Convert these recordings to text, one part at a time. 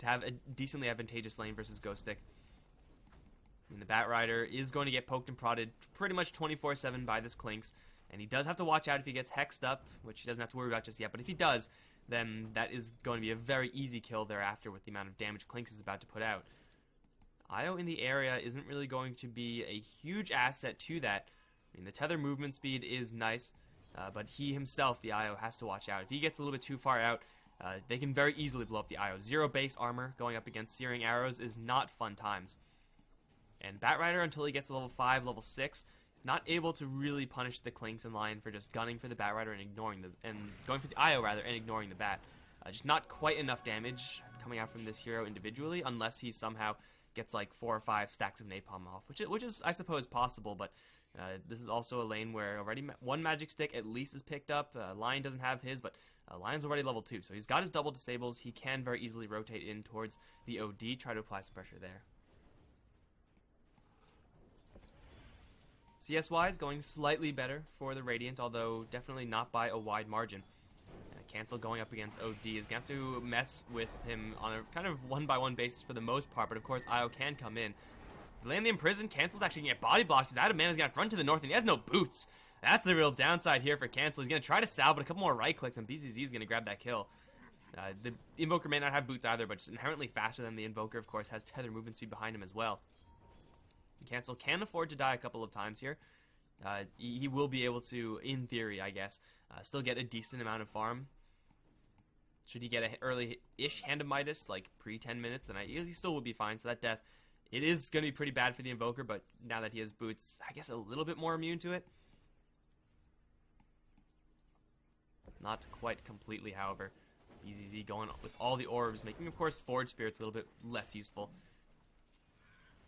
to have a decently advantageous lane versus Ghost Stick. I mean, the Bat Rider is going to get poked and prodded pretty much 24/7 by this Clinks, and he does have to watch out if he gets hexed up, which he doesn't have to worry about just yet, but if he does, then that is going to be a very easy kill thereafter with the amount of damage Clinks is about to put out. Io in the area isn't really going to be a huge asset to that. I mean, the tether movement speed is nice, but he himself, the Io, has to watch out. If he gets a little bit too far out, they can very easily blow up the Io. 0 base armor going up against Searing Arrows is not fun times. And Bat Rider, until he gets to level 5, level 6, not able to really punish the Clinks in line for just gunning for the Bat Rider and going for the Io rather and ignoring the Bat. Just not quite enough damage coming out from this hero individually, unless he somehow gets like 4 or 5 stacks of napalm off, which is I suppose possible, but this is also a lane where already one magic stick at least is picked up. Lion doesn't have his, but Lion's already level 2, so he's got his double disables. He can very easily rotate in towards the OD, try to apply some pressure there. CS-wise, going slightly better for the Radiant, although definitely not by a wide margin. Cancel going up against OD is going to have to mess with him on a kind of one-by-one basis for the most part, but of course Io can come in. Land the Imprison, Cancel's actually going to get body blocked. He's out of mana, he's going to have to run to the north, and he has no boots. That's the real downside here for Cancel. He's going to try to salve, but a couple more right clicks, and BZZ is going to grab that kill. The Invoker may not have boots either, but just inherently faster than the Invoker, of course, has tether movement speed behind him as well. Cancel can afford to die a couple of times here. He will be able to, in theory, I guess, still get a decent amount of farm. Should he get an early-ish Hand of Midas, like pre-10 minutes, then he still would be fine. So that death, it is going to be pretty bad for the Invoker, but now that he has boots, I guess a little bit more immune to it. Not quite completely, however. BZZ going with all the orbs, making, of course, Forge Spirits a little bit less useful.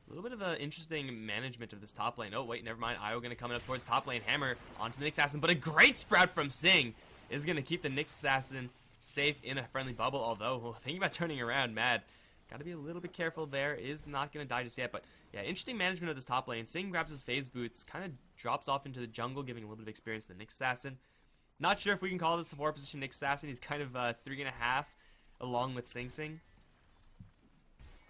A little bit of an interesting management of this top lane. Oh, wait, never mind. Io going to come up towards top lane. Hammer onto the Nyx Assassin, but a great sprout from Sing is going to keep the Nyx Assassin safe in a friendly bubble, although thinking about turning around, Mad. Got to be a little bit careful there. Is not going to die just yet, but yeah, interesting management of this top lane. Sing grabs his phase boots, kind of drops off into the jungle, giving a little bit of experience to the Nyx Assassin. Not sure if we can call this a 4 position Nyx Assassin. He's kind of 3.5 along with Sing Sing.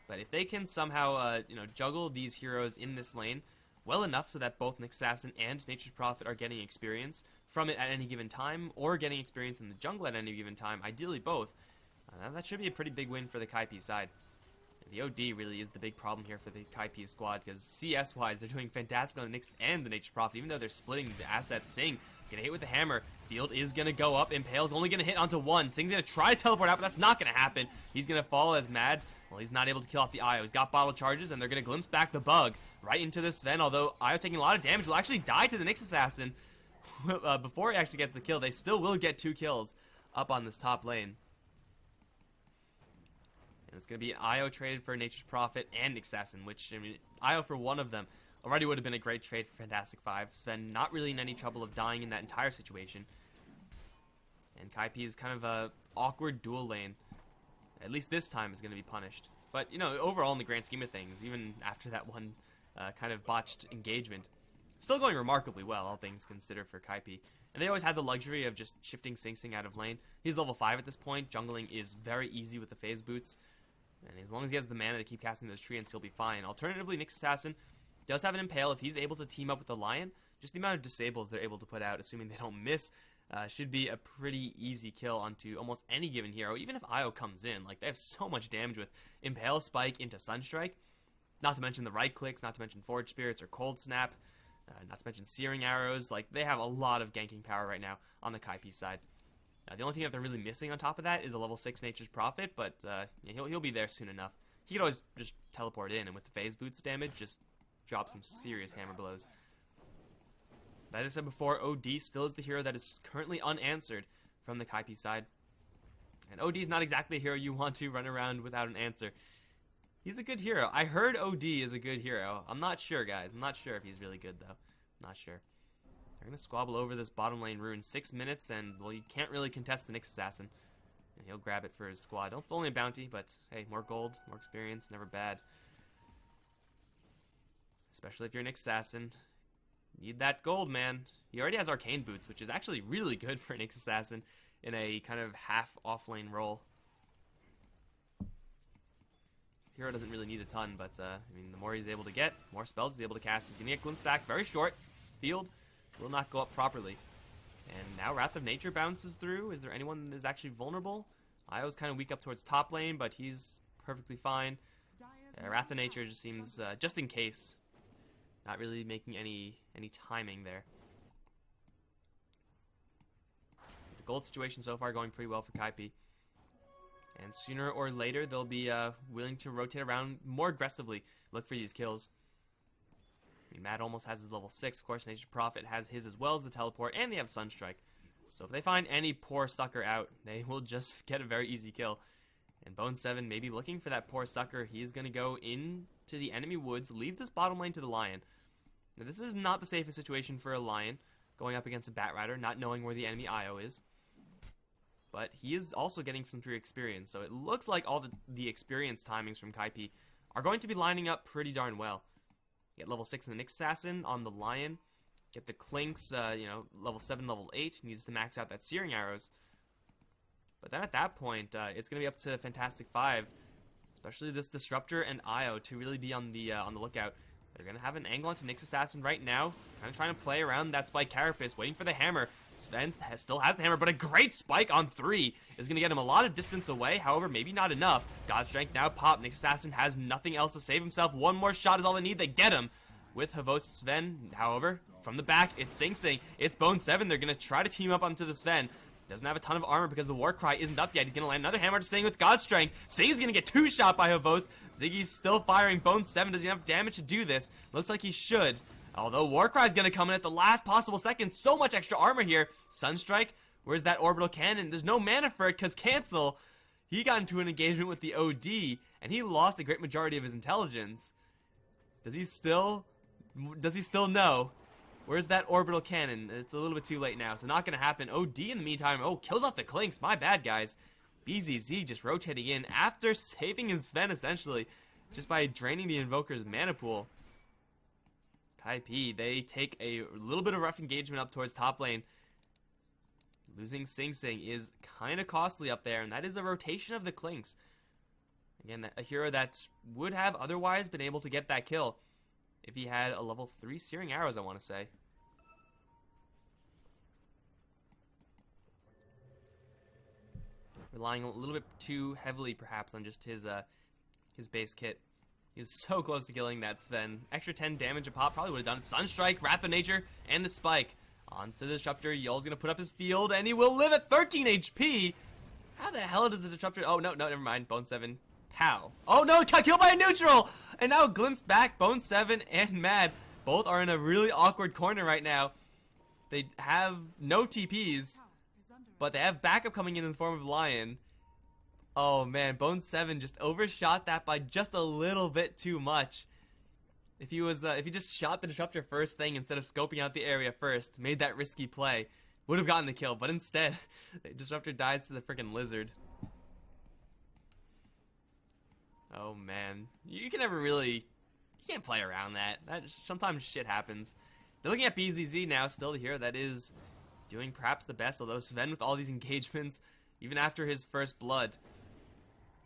But if they can somehow, juggle these heroes in this lane well enough so that both Nyx Assassin and Nature's Prophet are getting experience from it at any given time, or getting experience in the jungle at any given time, ideally both, that should be a pretty big win for the Kaipi side. The OD really is the big problem here for the Kaipi squad, because CS-wise, they're doing fantastic on the Nyx and the Nature's Prophet, even though they're splitting the assets. Sing gonna hit with the hammer. Field is gonna go up. Impale's only gonna hit onto one. Sing's gonna try to teleport out, but that's not gonna happen. He's gonna fall as Mad. Well, he's not able to kill off the Io. He's got bottle charges, and they're going to glimpse back the bug right into this Sven, although Io taking a lot of damage will actually die to the Nyx Assassin before he actually gets the kill. They still will get 2 kills up on this top lane. And it's going to be an Io traded for Nature's Prophet and Nyx Assassin, which, I mean, Io for one of them already would have been a great trade for Fantastic 5. Sven not really in any trouble of dying in that entire situation. And Kaipi is kind of a awkward dual lane. At least this time is going to be punished. But, overall in the grand scheme of things, even after that one kind of botched engagement, still going remarkably well, all things considered for Kaipi. And they always had the luxury of just shifting Sing Sing out of lane. He's level 5 at this point. Jungling is very easy with the phase boots. And as long as he has the mana to keep casting those treants, he'll be fine. Alternatively, Nyx Assassin does have an Impale. If he's able to team up with the Lion, just the amount of disables they're able to put out, assuming they don't miss, should be a pretty easy kill onto almost any given hero, even if Io comes in. Like, they have so much damage with Impale Spike into Sunstrike, not to mention the right clicks, not to mention Forge Spirits or Cold Snap, not to mention Searing Arrows. Like, they have a lot of ganking power right now on the Kaipi side. The only thing that they're really missing on top of that is a level 6 Nature's Prophet, but he'll be there soon enough. He could always just teleport in, and with the phase boots damage, just drop some serious hammer blows. But as I said before, OD still is the hero that is currently unanswered from the Kaipi side. And OD is not exactly a hero you want to run around without an answer. He's a good hero. I heard OD is a good hero. I'm not sure, guys. I'm not sure if he's really good, though. Not sure. They're going to squabble over this bottom lane rune. 6 minutes, and, well, you can't really contest the Nyx Assassin. And he'll grab it for his squad. It's only a bounty, but, hey, more gold, more experience, never bad. Especially if you're an Nyx Assassin. Need that gold, man. He already has Arcane Boots, which is actually really good for an Nyx Assassin in a kind of half off-lane role. hero doesn't really need a ton, but I mean, the more he's able to get, more spells he's able to cast. He's gonna get glimpse back, very short. Field will not go up properly. And now Wrath of Nature bounces through. Is there anyone that is actually vulnerable? Io's kind of weak up towards top lane, but he's perfectly fine. Wrath of Nature just seems, just in case, not really making any timing there. The gold situation so far going pretty well for Kaipi. And sooner or later, they'll be willing to rotate around more aggressively, look for these kills. I mean, Matt almost has his level 6. Of course, Nature's Prophet has his as well as the teleport, and they have Sunstrike. So if they find any poor sucker out, they will just get a very easy kill. And Bone 7 maybe looking for that poor sucker. He's going to go into the enemy woods, leave this bottom lane to the Lion. Now, this is not the safest situation for a Lion, going up against a Bat Rider, not knowing where the enemy Io is. But he is also getting some free experience, so it looks like all the experience timings from Kaipi are going to be lining up pretty darn well. Get level 6 in the Nyx Assassin on the Lion. Get the Clinks, level 7, level 8. Needs to max out that Searing Arrows. But then at that point, it's going to be up to Fantastic 5, especially this Disruptor and Io, to really be on the lookout. They're going to have an angle onto Nyx Assassin right now, kind of trying to play around that Spike Carapace, waiting for the hammer. Sven still has the hammer, but a great spike on 3 is going to get him a lot of distance away. However, maybe not enough. God's Strength now pop. Nyx Assassin has nothing else to save himself. One more shot is all they need. They get him with Havos Sven. However, from the back, it's Sing Sing. It's Bone 7. They're going to try to team up onto the Sven. Doesn't have a ton of armor because the Warcry isn't up yet. He's going to land another hammer to Sing with God's Strength. Sing is going to get 2 shot by Havos. Ziggy's still firing. Bone 7 doesn't have damage to do this. Looks like he should. Although Warcry is going to come in at the last possible second. So much extra armor here. Sunstrike, where's that orbital cannon? There's no mana for it because Cancel, he got into an engagement with the OD, and he lost a great majority of his intelligence. Does he still know? Where's that orbital cannon? It's a little bit too late now, so not going to happen. OD in the meantime. Oh, kills off the Clinks. My bad, guys. BZZ just rotating in after saving his Sven, essentially, just by draining the Invoker's mana pool. Kaipi, they take a little bit of rough engagement up towards top lane. Losing Sing Sing is kind of costly up there, and that is a rotation of the Clinks. Again, a hero that would have otherwise been able to get that kill if he had a level 3 Searing Arrows, I want to say. Relying a little bit too heavily, perhaps, on just his base kit. He was so close to killing that Sven. Extra 10 damage a pop probably would have done it. Sunstrike, Wrath of Nature, and the Spike. Onto the Disruptor. Yul's going to put up his field, and he will live at 13 HP. How the hell does the Disruptor... Oh, no, never mind. Bone 7. Pow. Oh, no, got killed by a neutral! And now Glimpse back. Bone 7 and Mad both are in a really awkward corner right now. They have no TPs, but they have backup coming in the form of Lion. Oh, man, Bone 7 just overshot that by just a little bit too much. If he just shot the Disruptor first thing instead of scoping out the area first, made that risky play, would have gotten the kill. But instead, the Disruptor dies to the freaking Lizard. Oh, man. You can never really... You can't play around that. Sometimes shit happens. They're looking at BZZ now, still the hero that is doing perhaps the best, although Sven with all these engagements, even after his first blood,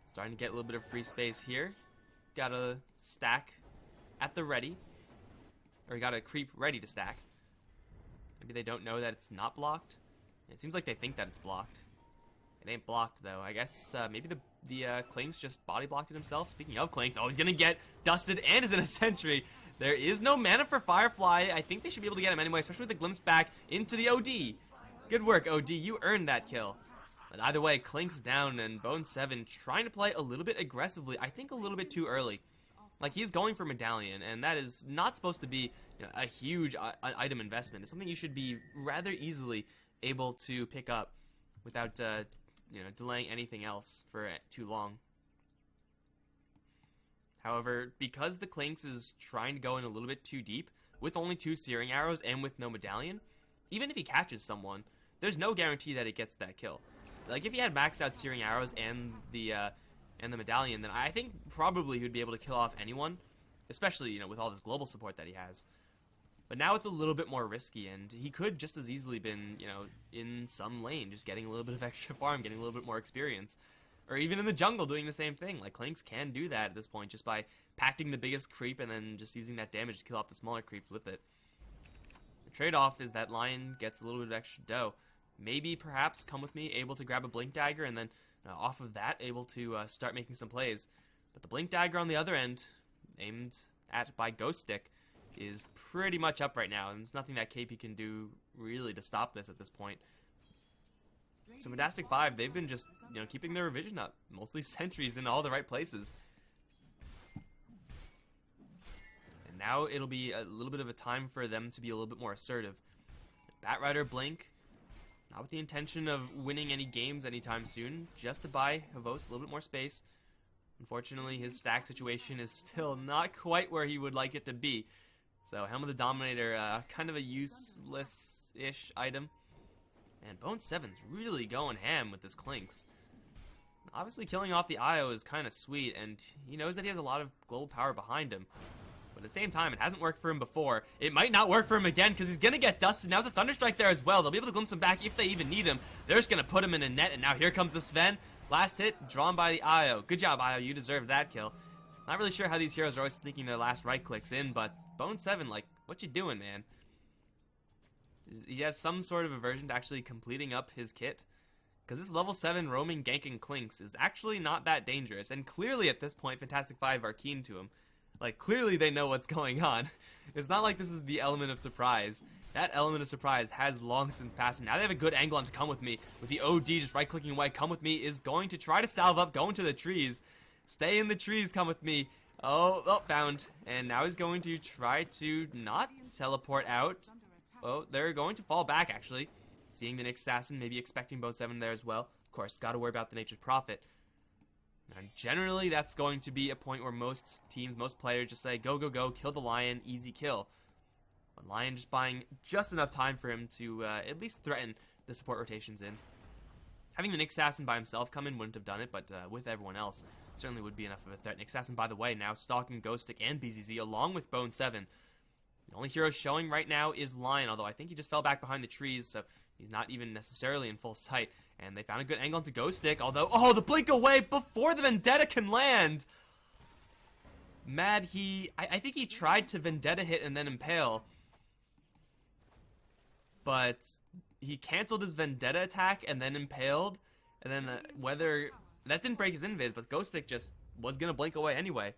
starting to get a little bit of free space here. Got a stack at the ready. Or got a creep ready to stack. Maybe they don't know that it's not blocked. It seems like they think that it's blocked. It ain't blocked, though. I guess maybe the Clinks just body blocked it himself. Speaking of Clinks, oh, he's going to get dusted and is in a sentry. There is no mana for Firefly. I think they should be able to get him anyway, especially with the glimpse back into the OD. Good work, OD. You earned that kill. But either way, Clinks down, and Bone 7 trying to play a little bit aggressively. I think a little bit too early. Like, he's going for Medallion, and that is not supposed to be a huge item investment. It's something you should be rather easily able to pick up without delaying anything else for too long. However, because the Clinks is trying to go in a little bit too deep, with only 2 Searing Arrows and with no Medallion, even if he catches someone, there's no guarantee that it gets that kill. Like, if he had maxed out Searing Arrows and the Medallion, then I think probably he would be able to kill off anyone, especially, with all this global support that he has. But now it's a little bit more risky, and he could just as easily been, in some lane, just getting a little bit of extra farm, getting a little bit more experience. Or even in the jungle doing the same thing. Like, Clinks can do that at this point just by packing the biggest creep and then just using that damage to kill off the smaller creeps with it. The trade-off is that Lion gets a little bit of extra dough. Maybe, perhaps, Come With Me, able to grab a Blink Dagger, and then off of that, able to start making some plays. But the Blink Dagger on the other end, aimed at by Ghost Stick, is pretty much up right now, and there's nothing that Kaipi can do really to stop this at this point. So Fantastic Five, they've been just, keeping their revision up. Mostly sentries in all the right places. And now it'll be a little bit of a time for them to be a little bit more assertive. Batrider Blink, not with the intention of winning any games anytime soon, just to buy Havos a little bit more space. Unfortunately, his stack situation is still not quite where he would like it to be. So Helm of the Dominator, kind of a useless-ish item. And Bone 7's really going ham with this Clinks. Obviously, killing off the IO is kind of sweet, and he knows that he has a lot of global power behind him. But at the same time, it hasn't worked for him before. It might not work for him again, because he's going to get dusted. Now the Thunderstrike there as well. They'll be able to glimpse him back if they even need him. They're just going to put him in a net, and now here comes the Sven. Last hit, drawn by the IO. Good job, IO. You deserve that kill. Not really sure how these heroes are always sneaking their last right clicks in, but Bone 7, like, what you doing, man? You have some sort of aversion to actually completing up his kit? Because this level 7 roaming ganking Clinks is actually not that dangerous, and clearly at this point, Fantastic Five are keen to him. Like, clearly they know what's going on. It's not like this is the element of surprise. That element of surprise has long since passed, and now they have a good angle on to Come With Me. With the OD just right-clicking away, Come With Me is going to try to salve up, go into the trees. Stay in the trees, Come With Me. Oh, found. And now he's going to try to not teleport out. Oh, they're going to fall back, actually. Seeing the Nyx Assassin, maybe expecting Bone 7 there as well. Of course, got to worry about the Nature's Prophet. Now, generally, that's going to be a point where most teams, most players just say, go, go, go, kill the Lion, easy kill. But Lion just buying just enough time for him to at least threaten the support rotations in. Having the Nyx Assassin by himself come in wouldn't have done it, but with everyone else, certainly would be enough of a threat. Nyx Assassin, by the way, now stalking Ghost Stick and BZZ along with Bone 7. The only hero showing right now is Lion, although I think he just fell back behind the trees, so he's not even necessarily in full sight. And they found a good angle into Ghost Stick, although, oh, the blink away before the Vendetta can land! Mad, I think he tried to Vendetta hit and then Impale, but he canceled his Vendetta attack and then Impaled, and then whether, that didn't break his invis, but Ghost Stick just was gonna blink away anyway.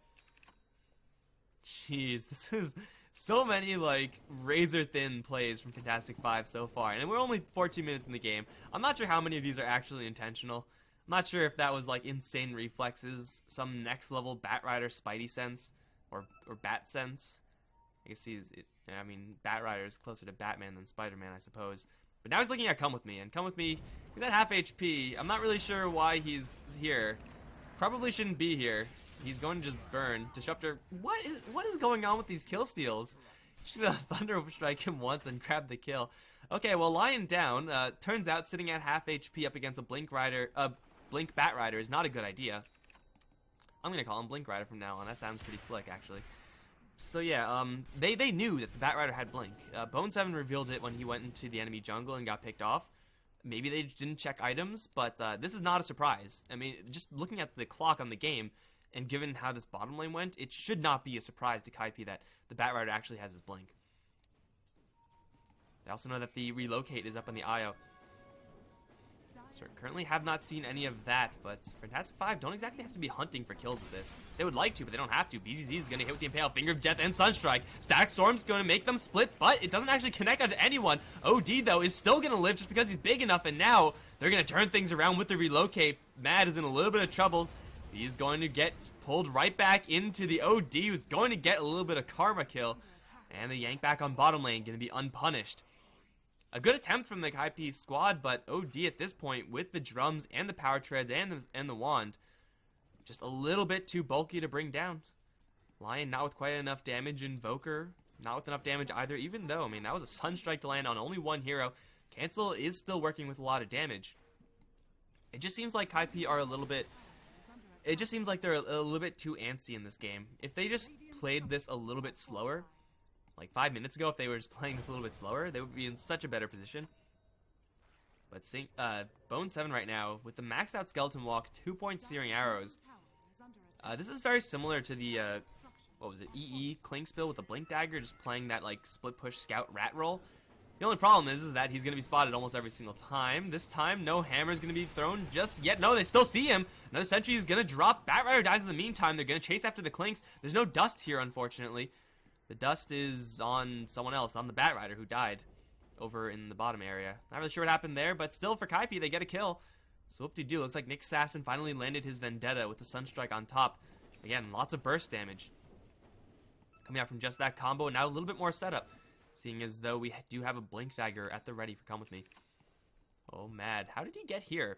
Jeez, this is so many, like, razor-thin plays from Fantastic Five so far. And we're only 14 minutes in the game. I'm not sure how many of these are actually intentional. I'm not sure if that was, like, insane reflexes, some next-level Batrider Spidey sense, or Bat sense. I guess Batrider is closer to Batman than Spider-Man, I suppose. But now he's looking at Come With Me, and Come With Me, he's at half HP. I'm not really sure why he's here. Probably shouldn't be here. He's going to just burn. Disruptor, what is going on with these kill steals? Should have Thunder Strike him once and grab the kill. Okay, well, Lion down. Turns out sitting at half HP up against a Blink Batrider is not a good idea. I'm gonna call him Blink Rider from now on. That sounds pretty slick, actually. So yeah, they knew that the Batrider had Blink. Bone 7 revealed it when he went into the enemy jungle and got picked off. Maybe they didn't check items, but this is not a surprise. I mean, just looking at the clock on the game, and given how this bottom lane went, it should not be a surprise to Kaipi that the Batrider actually has his blink. They also know that the relocate is up on the IO. So currently have not seen any of that, but Fantastic Five don't exactly have to be hunting for kills with this. They would like to, but they don't have to. BZZ is going to hit with the Impale, Finger of Death, and Sunstrike. Static Storm's going to make them split, but it doesn't actually connect onto anyone. OD, though, is still going to live just because he's big enough, and now they're going to turn things around with the relocate. Mad is in a little bit of trouble. He's going to get pulled right back into the OD, who's going to get a little bit of karma kill. And the yank back on bottom lane, going to be unpunished. A good attempt from the Kaipi squad, but OD at this point, with the drums and the power treads and the wand, just a little bit too bulky to bring down. Lion not with quite enough damage, Invoker not with enough damage either, even though, I mean, that was a Sunstrike to land on only one hero. Cancel is still working with a lot of damage. It just seems like Kaipi are a little bit... It just seems like they're a little bit too antsy in this game. If they just played this a little bit slower, like 5 minutes ago, if they were just playing this a little bit slower, they would be in such a better position. But Bone 7 right now, with the maxed out Skeleton Walk, 2-point Searing Arrows. This is very similar to the, what was it, EE Cling Spill with the Blink Dagger, just playing that, like, split push scout rat roll. The only problem is that he's going to be spotted almost every single time. This time, no hammer is going to be thrown just yet. No, they still see him. Another sentry is going to drop. Batrider dies in the meantime. They're going to chase after the Clinks. There's no dust here, unfortunately. The dust is on someone else, on the Batrider who died over in the bottom area. Not really sure what happened there, but still for Kaipi, they get a kill. So whoop-de-doo. Looks like Nick Assassin finally landed his Vendetta with the Sunstrike on top. Again, lots of burst damage coming out from just that combo. Now a little bit more setup, seeing as though we do have a Blink Dagger at the ready for Come With Me. Oh, Mad. How did he get here?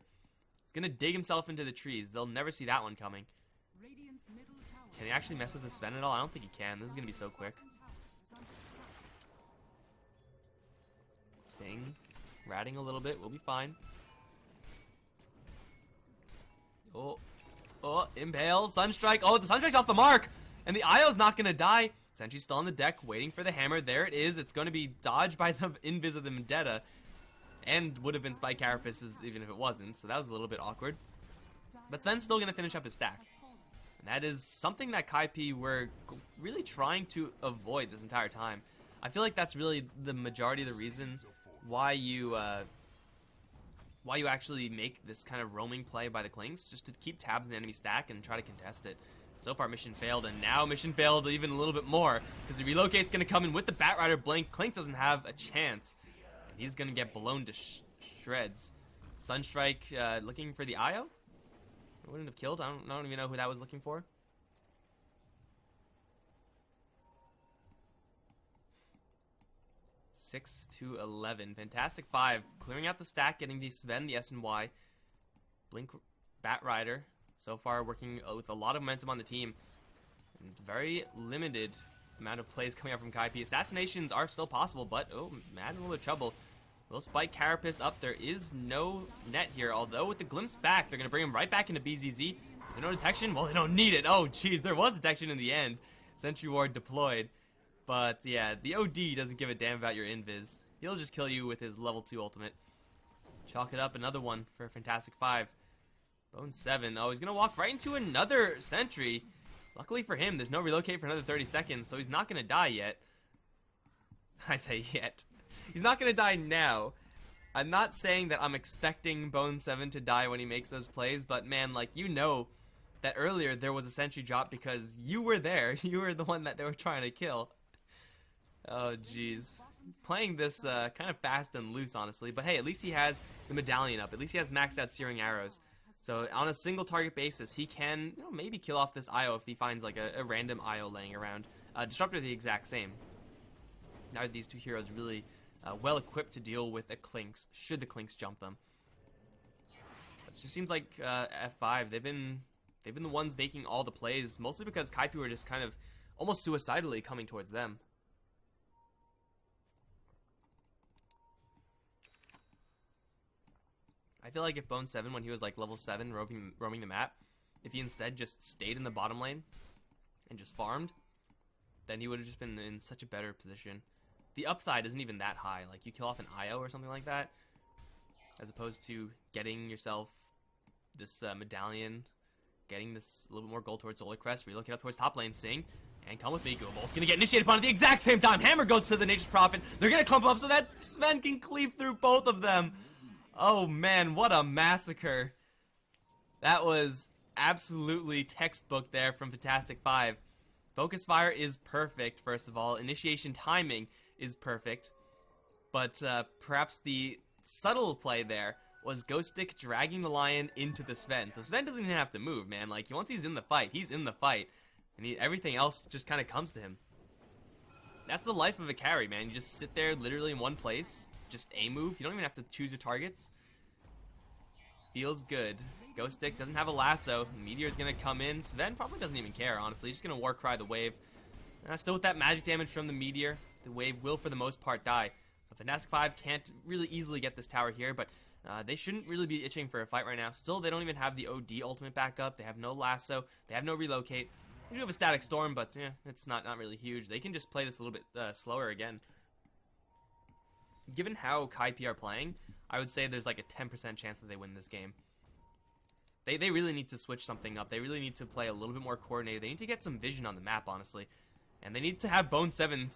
He's going to dig himself into the trees. They'll never see that one coming. Can he actually mess with the Sven at all? I don't think he can. This is going to be so quick. Sing. Ratting a little bit. We'll be fine. Oh. Oh, Impale. Sunstrike. Oh, the Sunstrike's off the mark. And the Io's not going to die. Sentry's still on the deck, waiting for the hammer. There it is. It's going to be dodged by the Invis of the Vendetta. And would have been Spike Carapace's even if it wasn't. So that was a little bit awkward. But Sven's still going to finish up his stack. And that is something that Kaipi were really trying to avoid this entire time. I feel like that's really the majority of the reason why you actually make this kind of roaming play by the Clinks, just to keep tabs on the enemy stack and try to contest it. So far, mission failed, and now mission failed even a little bit more, because the relocate's going to come in with the Batrider Blink. Clinks doesn't have a chance, and he's going to get blown to shreds. Sunstrike looking for the Io? It wouldn't have killed. I don't even know who that was looking for. Six to 11. Fantastic 5. Clearing out the stack, getting the Sven, the SNY. Blink Batrider. So far working with a lot of momentum on the team. And very limited amount of plays coming out from Kaipi. Assassinations are still possible, but oh, Mad in a little bit of trouble. Will Spike Carapace up. There is no net here, although with the Glimpse back, they're going to bring him right back into BZZ. Is there no detection? Well, they don't need it. Oh, jeez, there was detection in the end. Sentry Ward deployed. But, yeah, the OD doesn't give a damn about your invis. He'll just kill you with his level 2 ultimate. Chalk it up, another one for Fantastic 5. Bone 7. Oh, he's going to walk right into another sentry. Luckily for him, there's no relocate for another 30 seconds, so he's not going to die yet. I say yet. He's not going to die now. I'm not saying that I'm expecting Bone 7 to die when he makes those plays, but man, like, you know that earlier there was a sentry drop because you were there. You were the one that they were trying to kill. Oh, jeez. Playing this kind of fast and loose, honestly. But hey, at least he has the medallion up. At least he has maxed out Searing Arrows. So on a single target basis, he can, you know, maybe kill off this Io if he finds like a random Io laying around. Disruptor the exact same. Now are these two heroes really well equipped to deal with the Clinks, should the Clinks jump them. It just seems like F5, they've been the ones making all the plays, mostly because Kaipi were just kind of almost suicidally coming towards them. I feel like if Bone 7, when he was like level 7 roaming the map, if he instead just stayed in the bottom lane and just farmed, then he would have just been in such a better position. The upside isn't even that high. Like, you kill off an Io or something like that, as opposed to getting yourself this medallion, getting this a little bit more gold towards Solar Crest, relocate up towards top lane, Sing, and come with me. Go both gonna get initiated upon at the exact same time. Hammer goes to the Nature's Prophet. They're gonna clump up so that Sven can cleave through both of them. Oh man, what a massacre. That was absolutely textbook there from Fantastic 5. Focus Fire is perfect, first of all. Initiation timing is perfect. But perhaps the subtle play there was Ghost Stick dragging the Lion into the Sven. So Sven doesn't even have to move, man. Like, once he's in the fight, he's in the fight. And everything else just kind of comes to him. That's the life of a carry, man. You just sit there literally in one place. Just a move. You don't even have to choose your targets. Feels good. Ghost Stick doesn't have a lasso. Meteor's gonna come in. Sven probably doesn't even care, honestly. He's just gonna Warcry the wave. Still with that magic damage from the Meteor, the wave will for the most part die. So Fantastic 5 can't really easily get this tower here, but they shouldn't really be itching for a fight right now. Still, they don't even have the OD ultimate backup. They have no lasso. They have no relocate. They do have a static storm, but yeah, it's not really huge. They can just play this a little bit slower again. Given how Kaipi are playing, I would say there's like a 10% chance that they win this game. They really need to switch something up. They really need to play a little bit more coordinated. They need to get some vision on the map, honestly. And they need to have Bone 7